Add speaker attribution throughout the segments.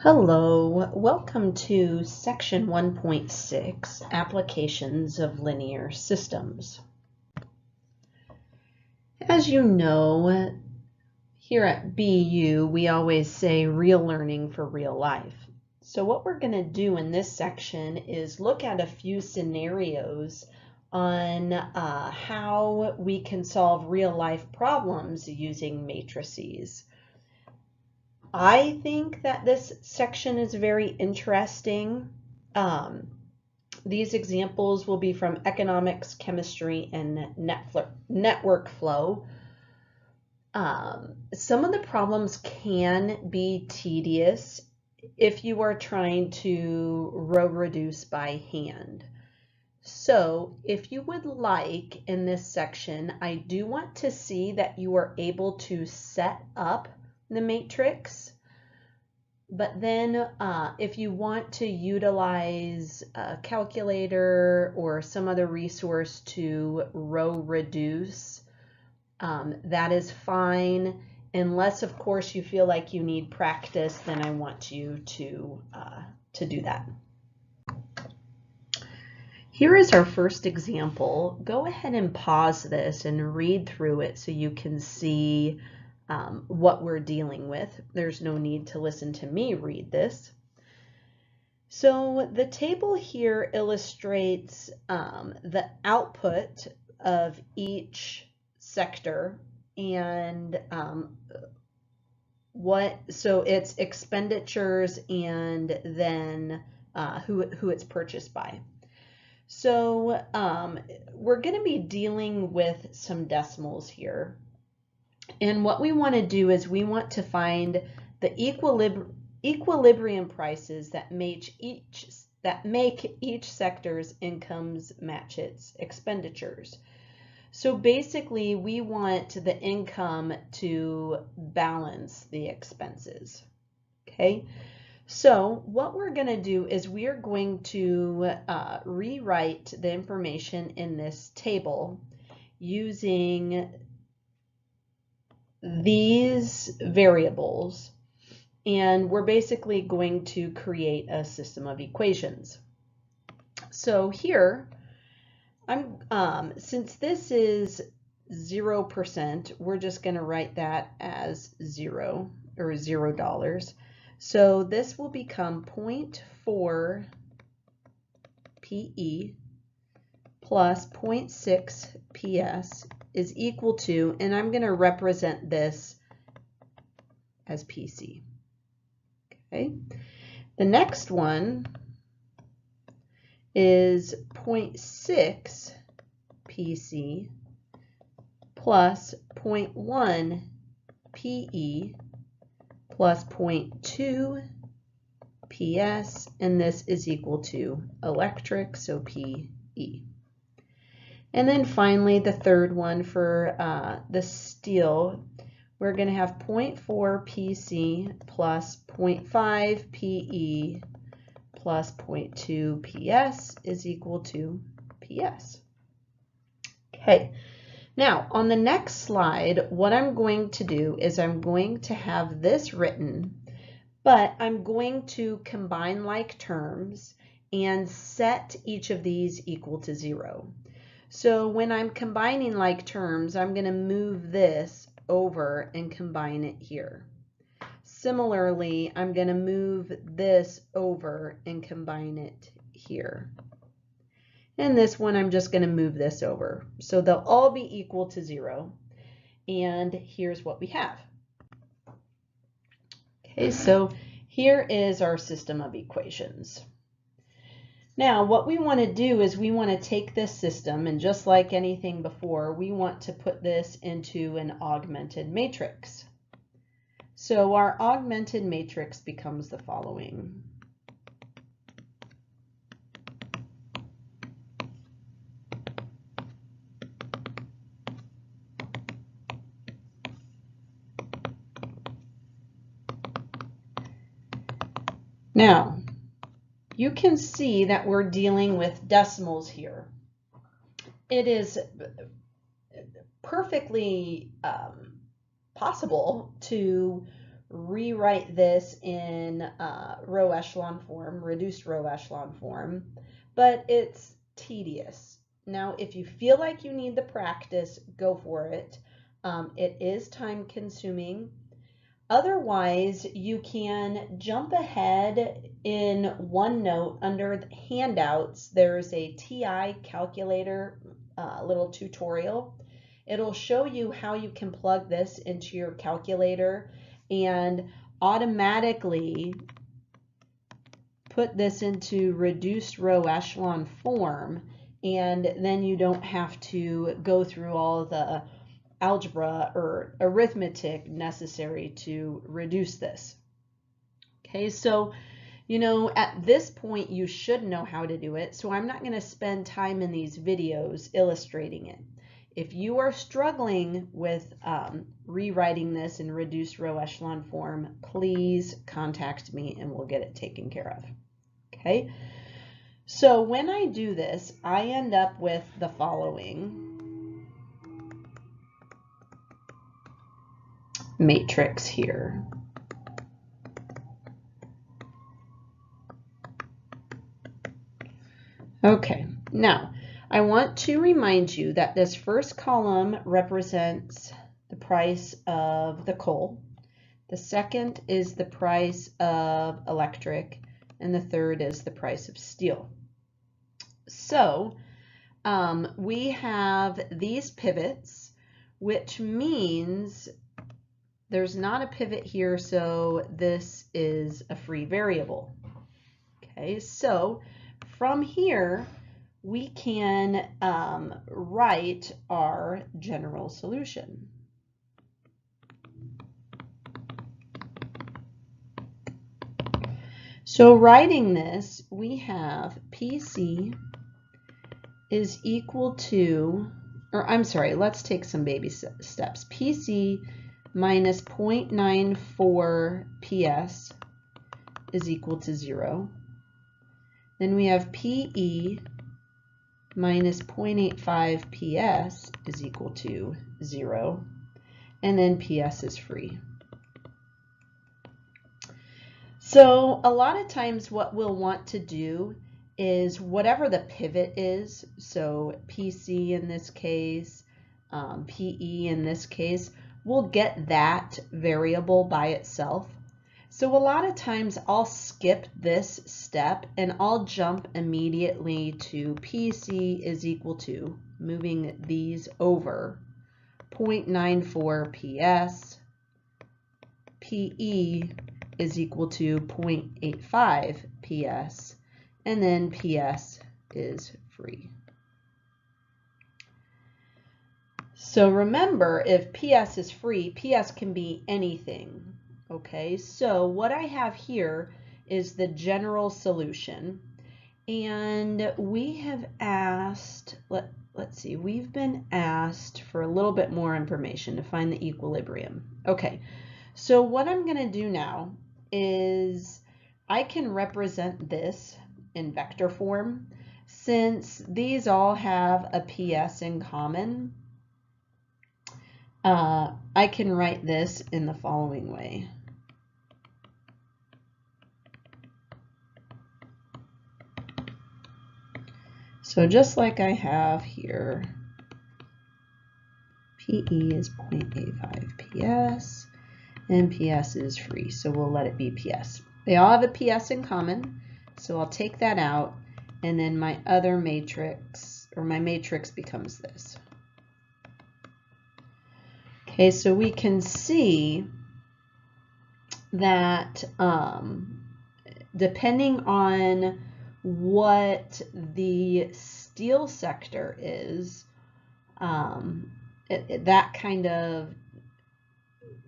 Speaker 1: Hello, welcome to section 1.6, Applications of Linear Systems. As you know, here at BU, we always say real learning for real life. So what we're going to do in this section is look at a few scenarios on how we can solve real life problems using matrices. I think that this section is very interesting. These examples will be from economics, chemistry, and network flow. Some of the problems can be tedious if you are trying to row reduce by hand. So if you would like in this section, I do want to see that you are able to set up the matrix, but then if you want to utilize a calculator or some other resource to row reduce, that is fine, unless of course you feel like you need practice. Then I want you to do that. Here is our first example. Go ahead and pause this and read through it so you can see what we're dealing with. There's no need to listen to me read this. So the table here illustrates the output of each sector and so it's expenditures and then who it's purchased by. So we're going to be dealing with some decimals here. And what we want to do is we want to find the equilibrium prices that make each sector's incomes match its expenditures. So basically, we want the income to balance the expenses. Okay. So what we're going to do is we are going to rewrite the information in this table using these variables, and we're basically going to create a system of equations. So here, since this is 0%, we're just going to write that as 0 or $0. So this will become 0.4 PE plus 0.6 PS is equal to, and I'm going to represent this as PC. Okay. The next one is 0.6 PC plus 0.1 PE plus 0.2 PS, and this is equal to electric, so PE. And then finally, the third one for the steel, we're going to have 0.4 PC plus 0.5 PE plus 0.2 PS is equal to PS. Okay, now on the next slide, what I'm going to do is I'm going to have this written, but I'm going to combine like terms and set each of these equal to 0. So when I'm combining like terms, I'm going to move this over and combine it here. Similarly, I'm going to move this over and combine it here. And this one, I'm just going to move this over. So they'll all be equal to 0. And here's what we have. Okay, so here is our system of equations. Now, what we want to do is we want to take this system, and just like anything before, we want to put this into an augmented matrix. So our augmented matrix becomes the following. Now, you can see that we're dealing with decimals here. It is perfectly possible to rewrite this in row echelon form, reduced row echelon form, but it's tedious. Now, if you feel like you need the practice, go for it. It is time consuming. Otherwise, you can jump ahead in OneNote under the handouts. There's a TI calculator little tutorial. It'll show you how you can plug this into your calculator and automatically put this into reduced row echelon form, and then you don't have to go through all the algebra or arithmetic necessary to reduce this. Okay, so at this point you should know how to do it, so I'm not going to spend time in these videos illustrating it. If you are struggling with rewriting this in reduced row echelon form, please contact me and we'll get it taken care of. Okay, so when I do this, I end up with the following matrix here. Okay, now I want to remind you that this first column represents the price of the coal. The second is the price of electric, and the third is the price of steel. So we have these pivots, which means there's not a pivot here, so this is a free variable. Okay, so from here, we can write our general solution. So writing this, we have PC is equal to, or I'm sorry, let's take some baby steps. PC minus 0.94 PS is equal to 0. Then we have PE minus 0.85 PS is equal to 0. And then PS is free. So a lot of times what we'll want to do is whatever the pivot is, so PC in this case, PE in this case, we'll get that variable by itself. So a lot of times I'll skip this step and I'll jump immediately to PC is equal to, moving these over, 0.94 PS, PE is equal to 0.85 PS, and then PS is free. So remember, if PS is free, PS can be anything. Okay, so what I have here is the general solution, and we have asked, let's see, we've been asked for a little bit more information to find the equilibrium. Okay, so what I'm going to do now is I can represent this in vector form. Since these all have a PS in common, I can write this in the following way. So just like I have here, PE is 0.85 PS, and PS is free, so we'll let it be PS. They all have a PS in common, so I'll take that out, and then my other matrix, or my matrix becomes this. Okay, so we can see that depending on what the steel sector is, that kind of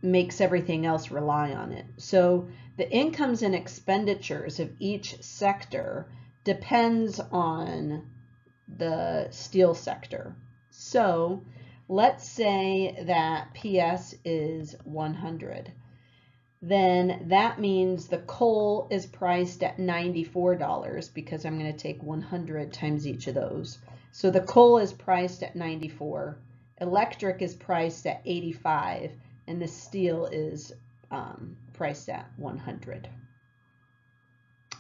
Speaker 1: makes everything else rely on it. So the incomes and expenditures of each sector depends on the steel sector. So let's say that PS is 100. Then that means the coal is priced at $94 because I'm going to take 100 times each of those. So the coal is priced at 94, electric is priced at 85, and the steel is priced at 100.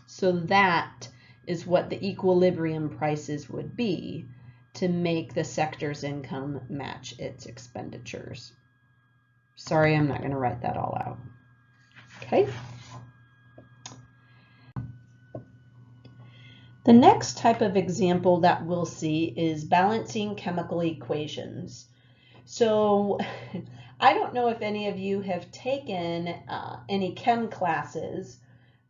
Speaker 1: So that is what the equilibrium prices would be to make the sector's income match its expenditures. Sorry, I'm not going to write that all out. Okay. The next type of example that we'll see is balancing chemical equations. So I don't know if any of you have taken any chem classes,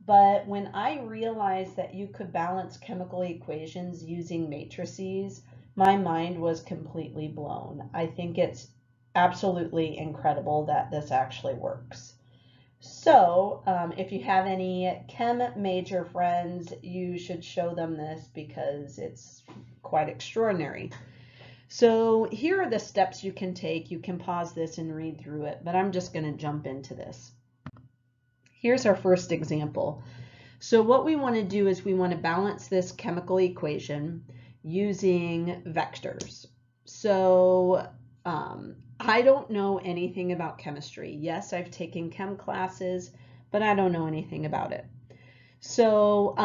Speaker 1: but when I realized that you could balance chemical equations using matrices, my mind was completely blown. I think it's absolutely incredible that this actually works. So if you have any chem major friends, you should show them this because it's quite extraordinary. So here are the steps you can take. You can pause this and read through it, but I'm just going to jump into this. Here's our first example. So what we want to do is we want to balance this chemical equation using vectors. So I don't know anything about chemistry. Yes, I've taken chem classes, but I don't know anything about it. So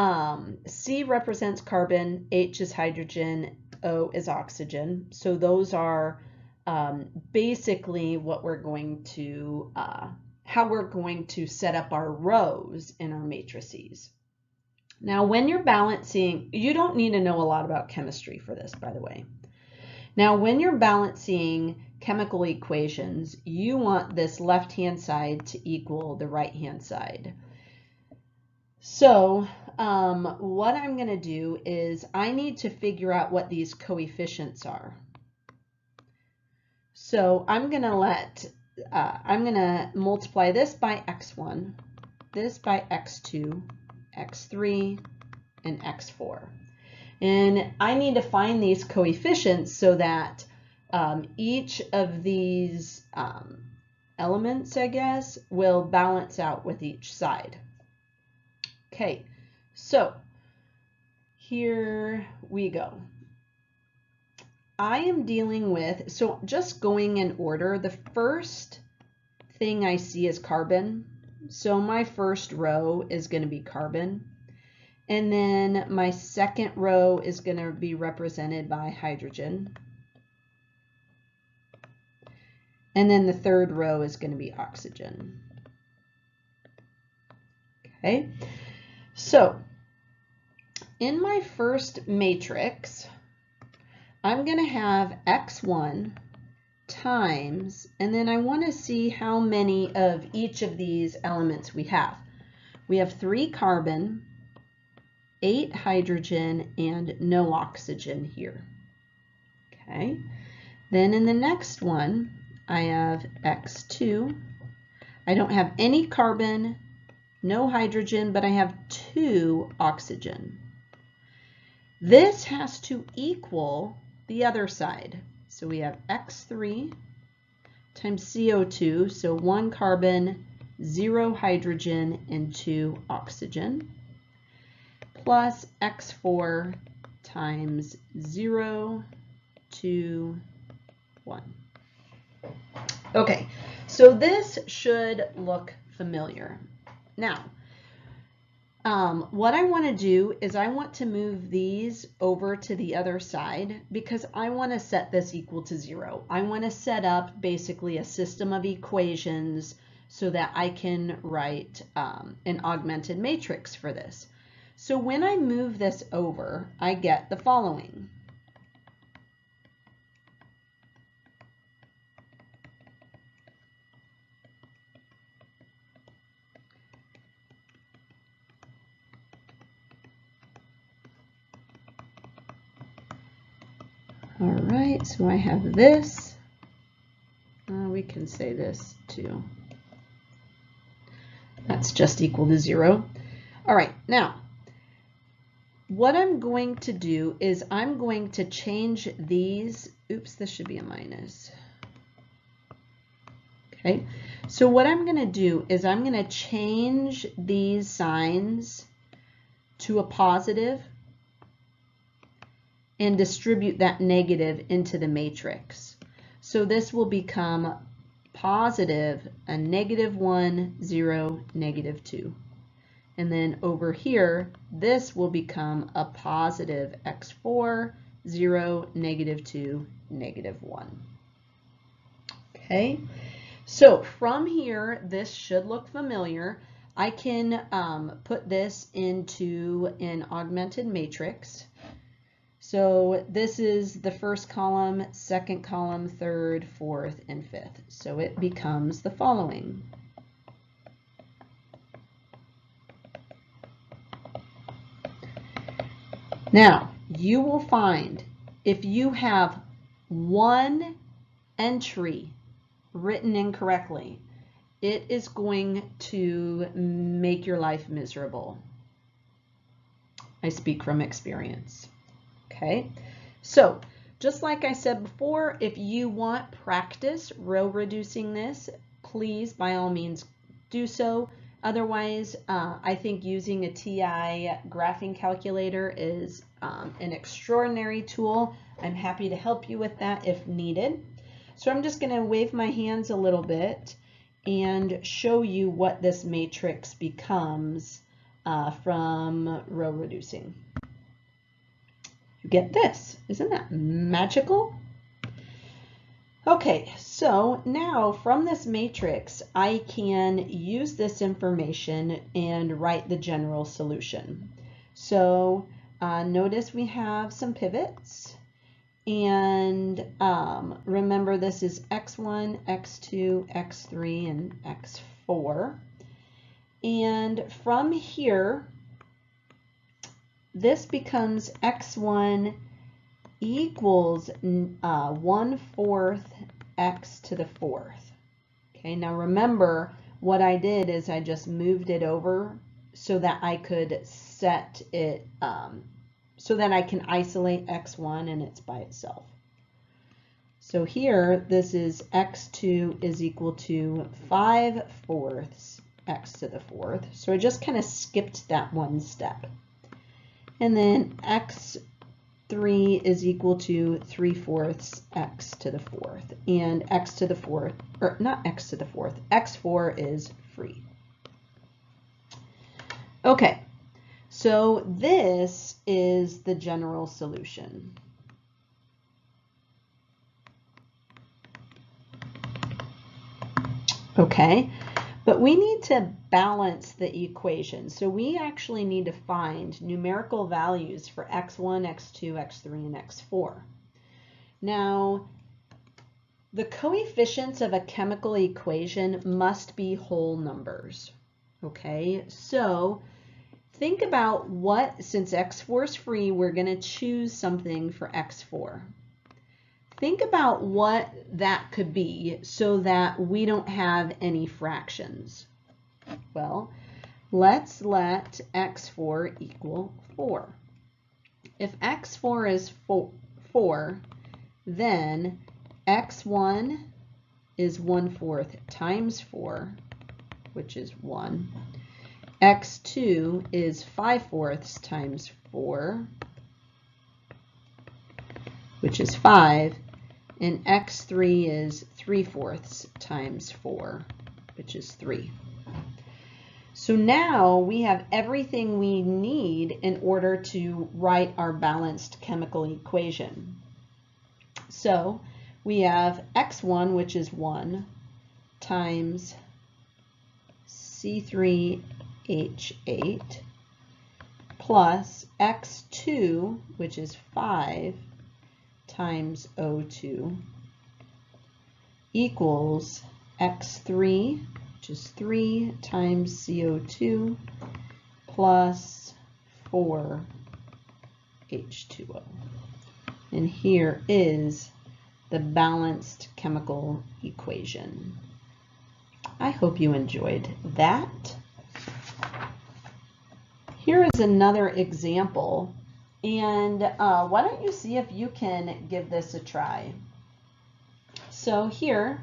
Speaker 1: C represents carbon, H is hydrogen, O is oxygen. So those are basically what we're going to, how we're going to set up our rows in our matrices. Now, when you're balancing, you don't need to know a lot about chemistry for this, by the way. Now, when you're balancing chemical equations, you want this left-hand side to equal the right-hand side. So what I'm going to do is I need to figure out what these coefficients are. So I'm going to multiply this by x1, this by x2, x3, and x4. And I need to find these coefficients so that each of these elements, I guess, will balance out with each side. Okay, so here we go. I am dealing with, so just going in order, the first thing I see is carbon. So my first row is going to be carbon. And then my second row is going to be represented by hydrogen. And then the third row is going to be oxygen. Okay, so in my first matrix, I'm going to have x1 times, and then I want to see how many of each of these elements we have. We have 3 carbon, 8 hydrogen, and no oxygen here. Okay, then in the next one, I have x2. I don't have any carbon, no hydrogen, but I have 2 oxygen. This has to equal the other side. So we have x3 times CO2, so 1 carbon, 0 hydrogen, and 2 oxygen, plus x4 times 0, 2, 1. Okay, so this should look familiar. Now, what I want to do is I want to move these over to the other side because I want to set this equal to 0. I want to set up basically a system of equations so that I can write an augmented matrix for this. So when I move this over, I get the following. All right, so I have this. We can say this too. That's just equal to 0. All right, now, what I'm going to do is I'm going to change these. Oops, this should be a minus. Okay, so what I'm going to do is I'm going to change these signs to a positive and distribute that negative into the matrix. So this will become positive, a -1, 0, -2. And then over here, this will become a positive x4, 0, -2, -1. Okay, so from here, this should look familiar. I can put this into an augmented matrix. So this is the first column, second column, third, fourth, and fifth. So it becomes the following. Now, you will find if you have one entry written incorrectly, it is going to make your life miserable. I speak from experience. Okay, so just like I said before, if you want practice row reducing this, please by all means do so. Otherwise, I think using a TI graphing calculator is an extraordinary tool. I'm happy to help you with that if needed. So I'm just going to wave my hands a little bit and show you what this matrix becomes from row reducing. You get this. Isn't that magical? Okay, so now from this matrix, I can use this information and write the general solution. So notice we have some pivots. And remember, this is x1, x2, x3, and x4. And from here, this becomes x1 equals 1/4 x to the 4th. Okay, now remember what I did is I just moved it over so that I could set it, so that I can isolate x1 and it's by itself. So here, this is x2 is equal to 5/4 x to the 4th. So I just kind of skipped that one step. And then x3 is equal to 3/4 x to the 4th. And x to the 4th, or not x to the 4th, x4 is free. Okay, so this is the general solution. Okay, but we need to balance the equation. So we actually need to find numerical values for x1, x2, x3, and x4. Now, the coefficients of a chemical equation must be whole numbers. Okay, so think about what, since x4 is free, we're going to choose something for x4. Think about what that could be so that we don't have any fractions. Well, let's let x4 equal 4. If x4 is 4, then x1 is 1/4 times 4, which is 1. x2 is 5/4 times 4, which is 5. And x3 is 3/4 times 4, which is 3. So now we have everything we need in order to write our balanced chemical equation. So we have x1, which is 1, times C3H8, plus x2, which is 5, times O2, equals x3, which is 3, times CO2, plus 4 H2O. And here is the balanced chemical equation. I hope you enjoyed that. Here is another example. And why don't you see if you can give this a try? So here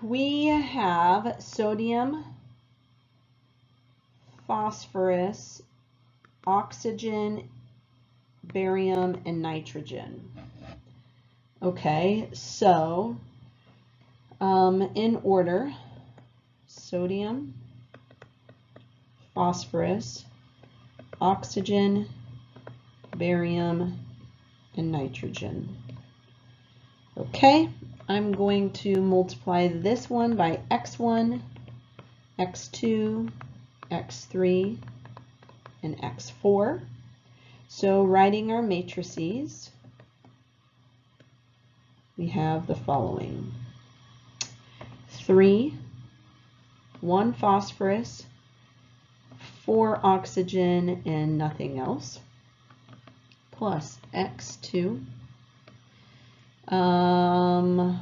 Speaker 1: we have sodium, phosphorus, oxygen, barium, and nitrogen. Okay, so in order, sodium, phosphorus, oxygen, barium, and nitrogen. Okay, I'm going to multiply this one by x1, x2, x3, and x4. So writing our matrices, we have the following: 3, 1 phosphorus, 4 oxygen, and nothing else, plus x2,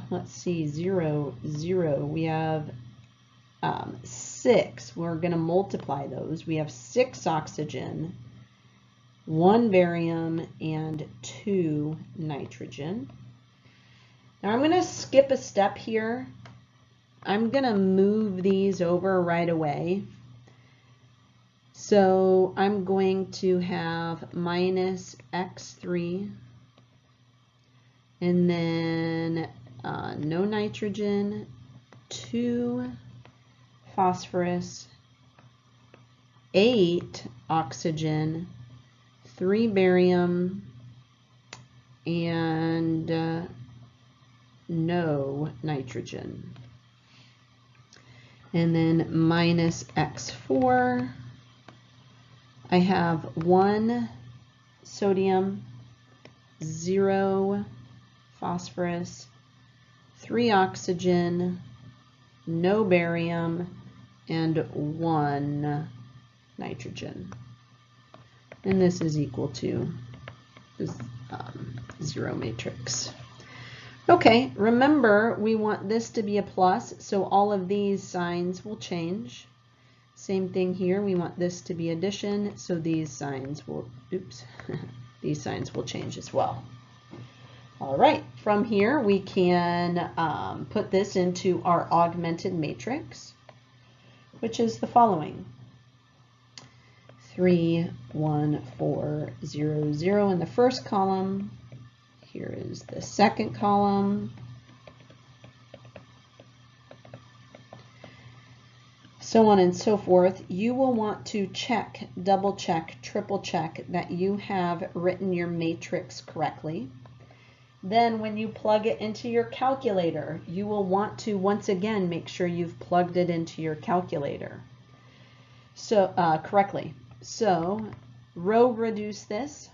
Speaker 1: let's see, 0, 0, we have 6, we're going to multiply those. We have 6 oxygen, 1 barium, and 2 nitrogen. Now I'm going to skip a step here. I'm going to move these over right away. So I'm going to have minus x3, and then no nitrogen, 2 phosphorus, 8 oxygen, 3 barium, and no nitrogen. And then minus x4, I have 1 sodium, 0 phosphorus, 3 oxygen, no barium, and 1 nitrogen. And this is equal to this 0 matrix. Okay, remember we want this to be a plus, so all of these signs will change. Same thing here, we want this to be addition, so these signs will, these signs will change as well. All right, from here we can put this into our augmented matrix, which is the following: 3, 1, 4, 0, 0 in the first column. Here is the second column. So on and so forth. You will want to check, double check, triple check that you have written your matrix correctly. Then when you plug it into your calculator, you will want to once again make sure you've plugged it into your calculator correctly. So row reduce this,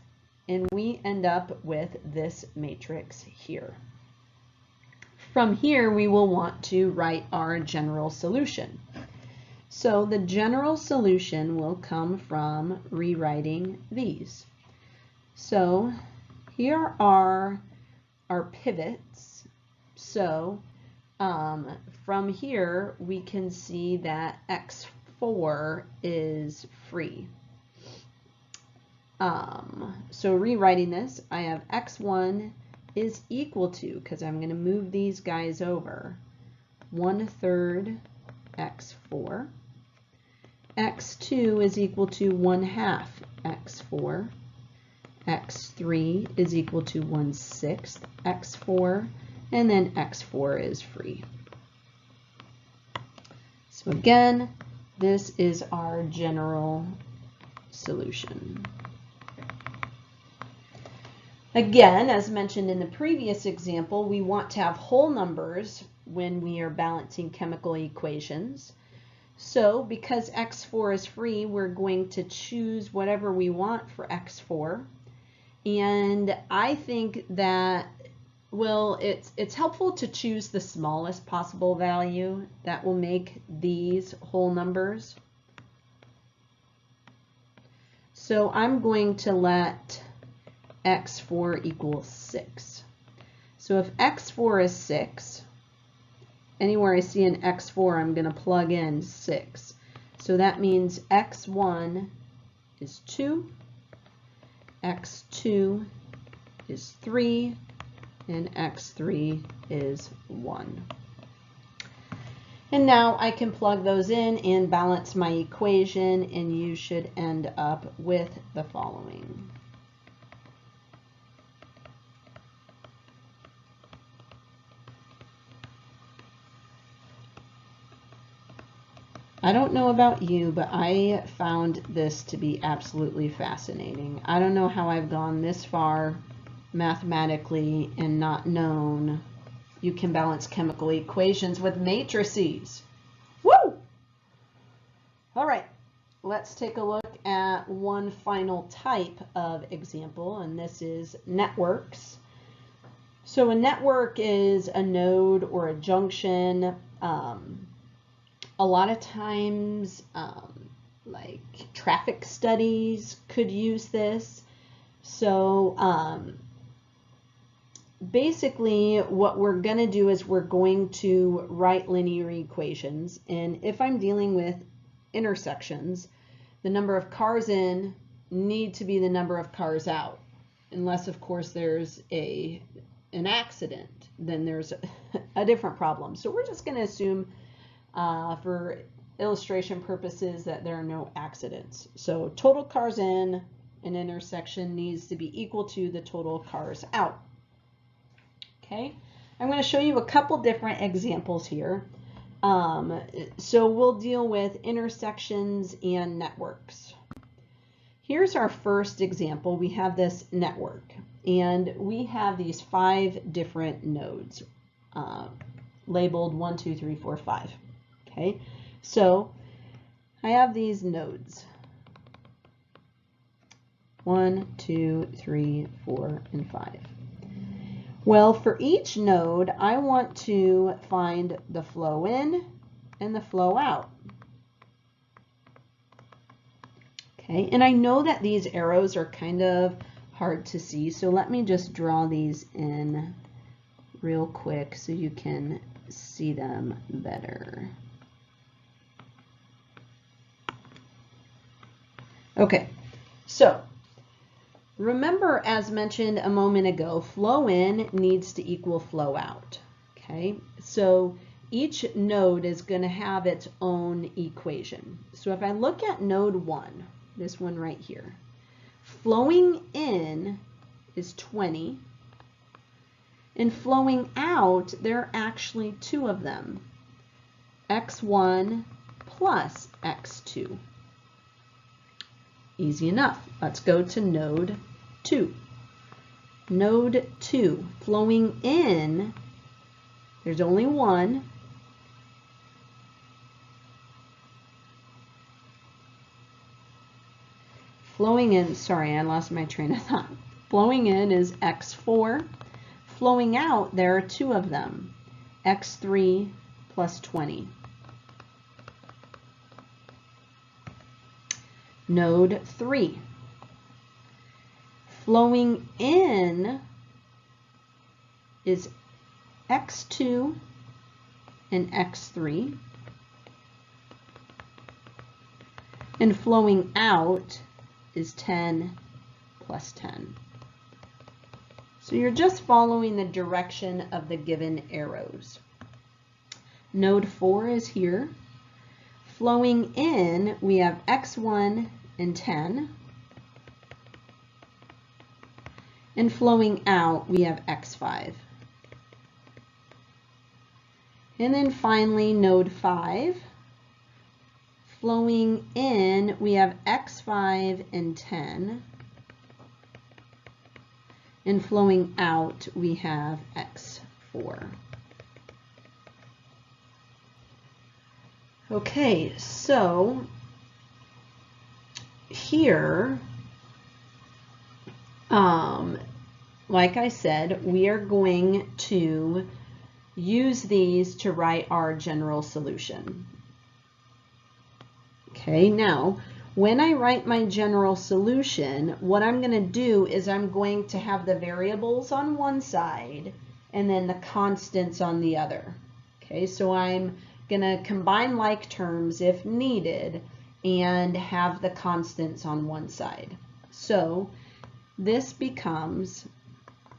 Speaker 1: and we end up with this matrix here. From here, we will want to write our general solution. So the general solution will come from rewriting these. So here are our pivots. So from here, we can see that x4 is free. So rewriting this, I have x1 is equal to, because I'm going to move these guys over, 1/3 x4. x2 is equal to 1/2 x4. x3 is equal to 1/6 x4, and then x4 is free. So again, this is our general solution. Again, as mentioned in the previous example, we want to have whole numbers when we are balancing chemical equations. So because x4 is free, we're going to choose whatever we want for x4. And I think that, well, it's helpful to choose the smallest possible value that will make these whole numbers. So I'm going to let x4 equal 6. So if x4 is 6, anywhere I see an x4, I'm going to plug in 6. So that means x1 is 2, x2 is 3, and x3 is 1. And now I can plug those in and balance my equation, and you should end up with the following. I don't know about you, but I found this to be absolutely fascinating. I don't know how I've gone this far mathematically and not known you can balance chemical equations with matrices. Woo! All right, let's take a look at one final type of example, and this is networks. So a network is a node or a junction. A lot of times, like traffic studies could use this. So basically what we're going to do is we're going to write linear equations. And if I'm dealing with intersections, the number of cars in need to be the number of cars out. Unless, of course, there's an accident, then there's a different problem. So we're just going to assume for illustration purposes that there are no accidents. So total cars in an intersection needs to be equal to the total cars out. Okay, I'm going to show you a couple different examples here. So we'll deal with intersections and networks. Here's our first example. We have this network, and we have these 5 different nodes labeled 1, 2, 3, 4, 5. Okay, so I have these nodes 1, 2, 3, 4, and 5. Well, for each node, I want to find the flow in and the flow out. Okay, and I know that these arrows are kind of hard to see, so let me just draw these in real quick so you can see them better. Okay, so remember, as mentioned a moment ago, flow in needs to equal flow out. Okay, so each node is going to have its own equation. So if I look at node 1, this one right here, flowing in is 20, and flowing out, there are actually 2 of them, x1 plus x2. Easy enough. Let's go to node 2. Node 2, flowing in, there's only 1. Flowing in, sorry, I lost my train of thought. Flowing in is x4. Flowing out, there are 2 of them, x3 plus 20. Node 3. Flowing in is x2 and x3. And flowing out is 10 plus 10. So you're just following the direction of the given arrows. Node 4 is here. Flowing in, we have x1 and 10. And flowing out, we have x5. And then finally, node 5. Flowing in, we have x5 and 10. And flowing out, we have x4. Okay, so here, like I said, we are going to use these to write our general solution. Okay, now, when I write my general solution, what I'm going to do is I'm going to have the variables on one side and then the constants on the other. Okay, so I'm going to combine like terms if needed and have the constants on one side. So this becomes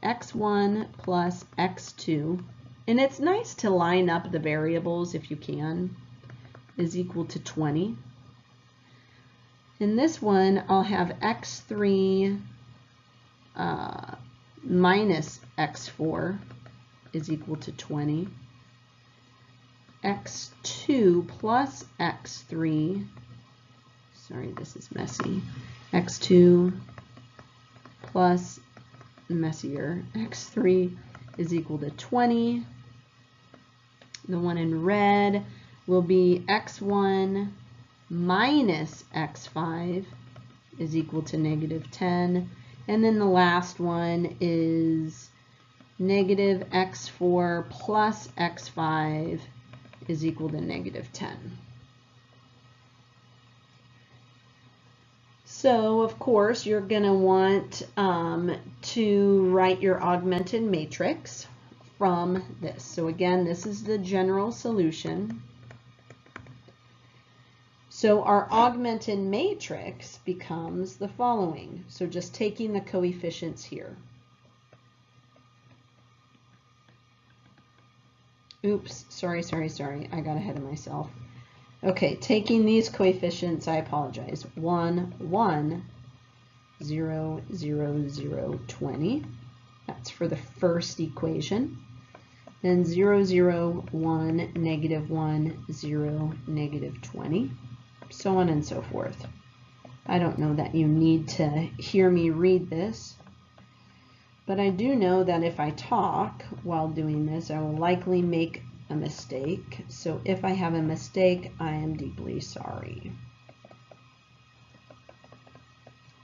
Speaker 1: x1 plus x2, and it's nice to line up the variables if you can, is equal to 20. In this one, I'll have x3 minus x4 is equal to 20. x2 plus x3, sorry, this is messy, x2 plus, messier, x3 is equal to 20. The one in red will be x1 minus x5 is equal to negative 10. And then the last one is negative x4 plus x5 is equal to negative 10. So, of course, you're going to want to write your augmented matrix from this. So again, this is the general solution. So our augmented matrix becomes the following. So just taking the coefficients here. Oops, sorry, I got ahead of myself. Okay, taking these coefficients, I apologize. 1, 1, 0, 0, 0, 20. That's for the first equation. Then 0, 0, 1, negative 1, 0, negative 20. So on and so forth. I don't know that you need to hear me read this, but I do know that if I talk while doing this, I will likely make a mistake. So if I have a mistake, I am deeply sorry.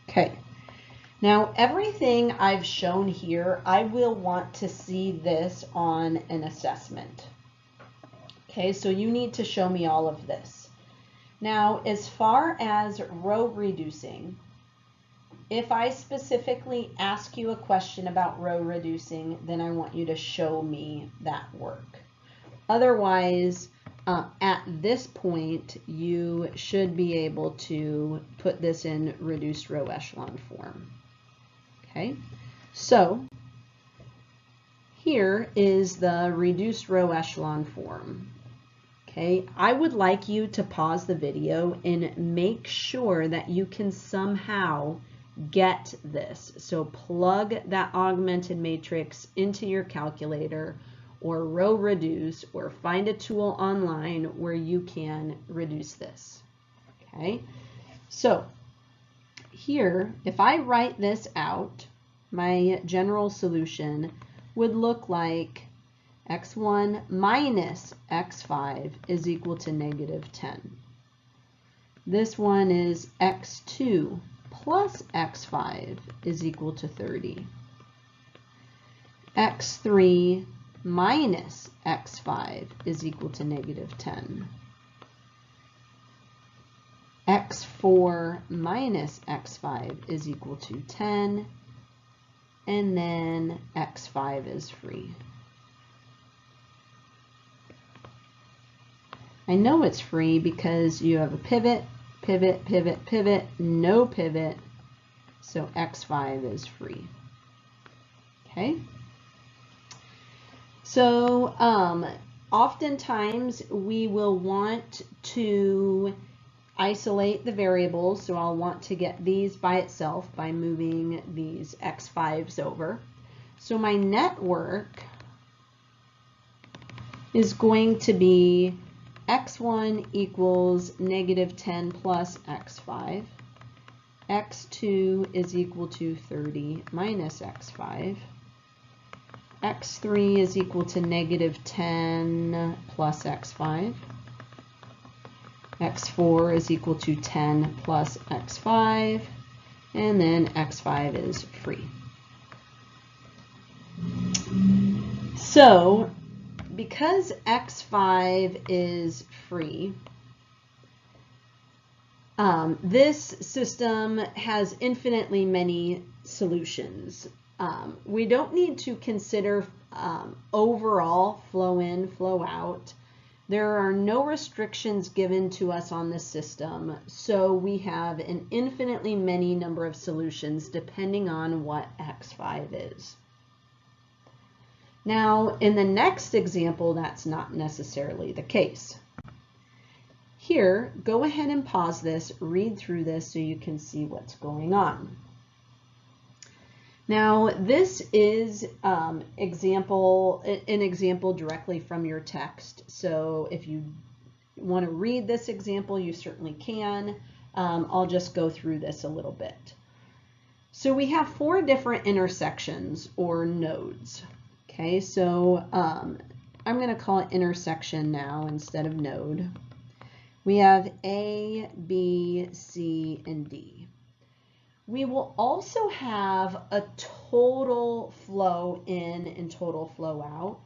Speaker 1: Okay. Now everything I've shown here, I will want to see this on an assessment. Okay, so you need to show me all of this. Now, as far as row reducing, if I specifically ask you a question about row reducing, then I want you to show me that work. Otherwise, at this point, you should be able to put this in reduced row echelon form. Okay, so here is the reduced row echelon form. Okay, I would like you to pause the video and make sure that you can somehow get this. So plug that augmented matrix into your calculator or row reduce, or find a tool online where you can reduce this. Okay, so here, if I write this out, my general solution would look like x1 minus x5 is equal to negative 10. This one is x2 plus x5 is equal to 30. x3 minus x5 is equal to negative 10. x4 minus x5 is equal to 10. And then x5 is free. I know it's free because you have a pivot, pivot, pivot, pivot, no pivot, so x5 is free. Okay? So oftentimes we will want to isolate the variables, so I'll want to get these by itself by moving these x5s over. So my network is going to be x1 equals negative 10 plus x5. x2 is equal to 30 minus x5. x3 is equal to negative 10 plus x5. x4 is equal to 10 plus x5. And then x5 is free. So, because x5 is free, this system has infinitely many solutions. We don't need to consider overall flow in, flow out. There are no restrictions given to us on this system, so we have an infinitely many number of solutions depending on what x5 is. Now, in the next example, that's not necessarily the case. Here, go ahead and pause this, read through this so you can see what's going on. Now, this is an example directly from your text. So if you want to read this example, you certainly can. I'll just go through this a little bit. So we have 4 different intersections or nodes. Okay, so I'm going to call it intersection now instead of node. We have A, B, C, and D. We will also have a total flow in and total flow out,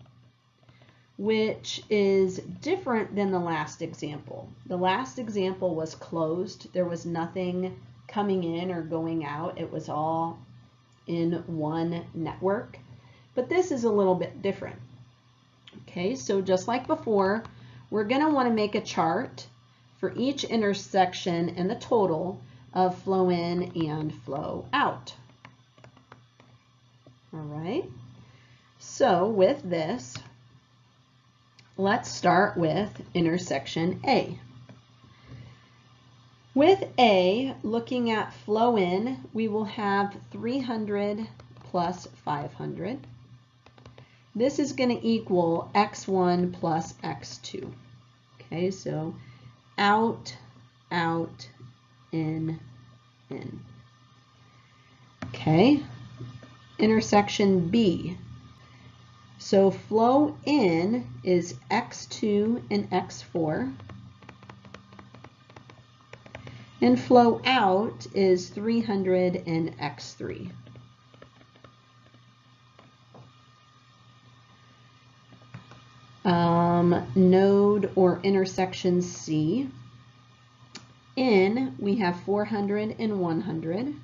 Speaker 1: which is different than the last example. The last example was closed. There was nothing coming in or going out. It was all in one network. But this is a little bit different. Okay, so just like before, we're going to want to make a chart for each intersection and the total of flow in and flow out. All right, so with this, let's start with intersection A. With A, looking at flow in, we will have 300 plus 500. This is going to equal x1 plus x2. Okay, so out, out, in. Okay, intersection B. So flow in is x2 and x4. And flow out is 300 and x3. Node or intersection C. In, we have 400 and 100.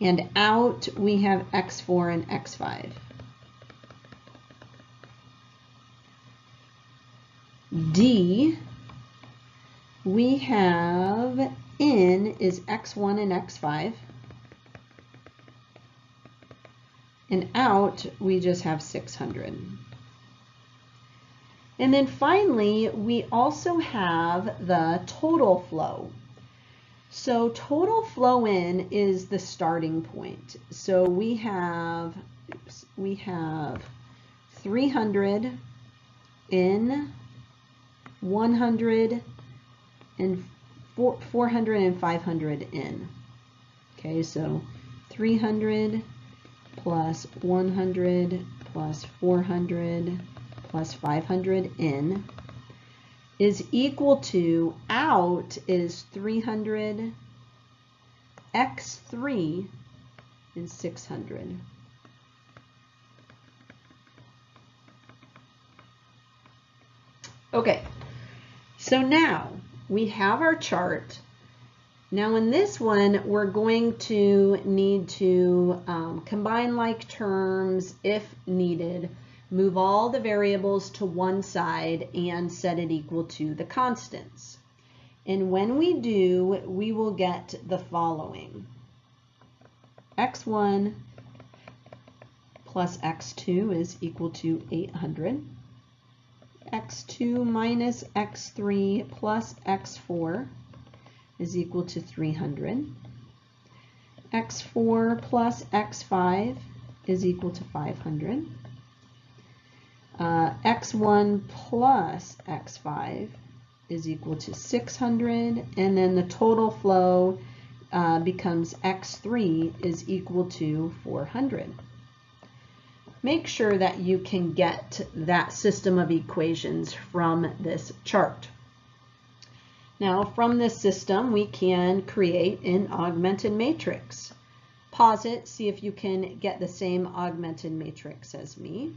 Speaker 1: And out, we have x4 and x5. D, we have in is x1 and x5. And out, we just have 600. And then finally, we also have the total flow. So total flow in is the starting point. So we have 300 in, 100 and 400 and 500 in. Okay, so 300 plus 100 plus 400 plus 500 in is equal to out is 300 x3 and 600. Okay, so now we have our chart. Now in this one, we're going to need to combine like terms if needed, move all the variables to one side and set it equal to the constants. And when we do, we will get the following. x1 plus x2 is equal to 800. x2 minus x3 plus x4 is equal to 300. x4 plus x5 is equal to 500. X1 plus x5 is equal to 600, and then the total flow becomes x3 is equal to 400. Make sure that you can get that system of equations from this chart. Now from this system we can create an augmented matrix. Pause it, see if you can get the same augmented matrix as me.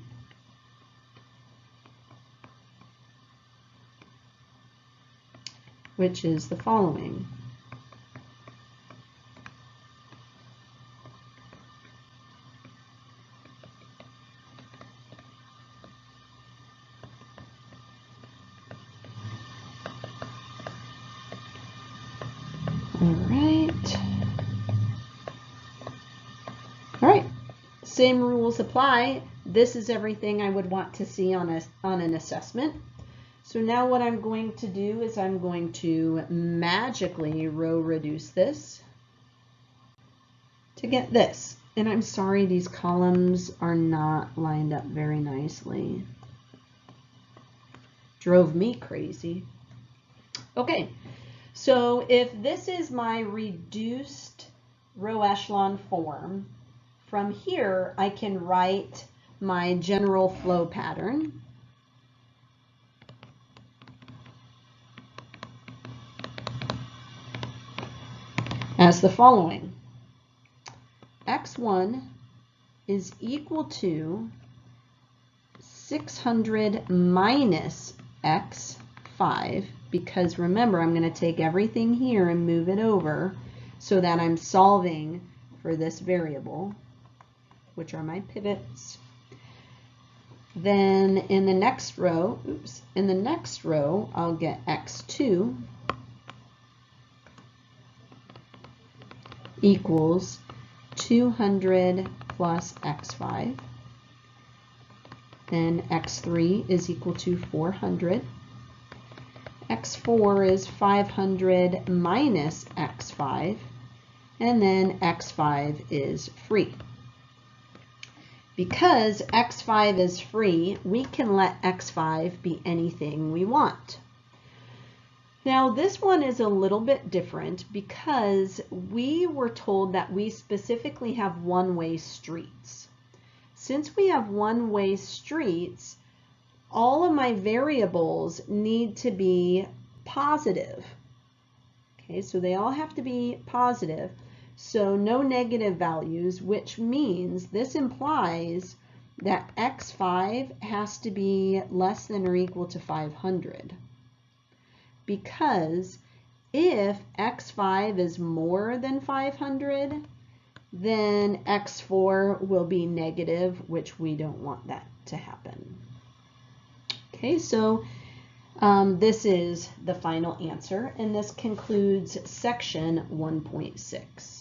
Speaker 1: Which is the following. All right, same rules apply. This is everything I would want to see on an assessment. So now what I'm going to do is I'm going to magically row reduce this. to get this. And I'm sorry, these columns are not lined up very nicely. Drove me crazy. Okay, so if this is my reduced row echelon form, from here I can write my general flow pattern. As the following. X1 is equal to 600 minus X5, because remember, I'm going to take everything here and move it over so that I'm solving for this variable, which are my pivots. Then in the next row, I'll get X2 equals 200 plus X5. Then X3 is equal to 400. X4 is 500 minus X5. And then X5 is free. Because X5 is free, we can let X5 be anything we want. Now this one is a little bit different because we were told that we specifically have one-way streets. Since we have one-way streets, all of my variables need to be positive. Okay, so they all have to be positive. So no negative values, which means this implies that X5 has to be less than or equal to 500. Because if X5 is more than 500, then X4 will be negative, which we don't want that to happen. Okay, so this is the final answer, and this concludes section 1.6.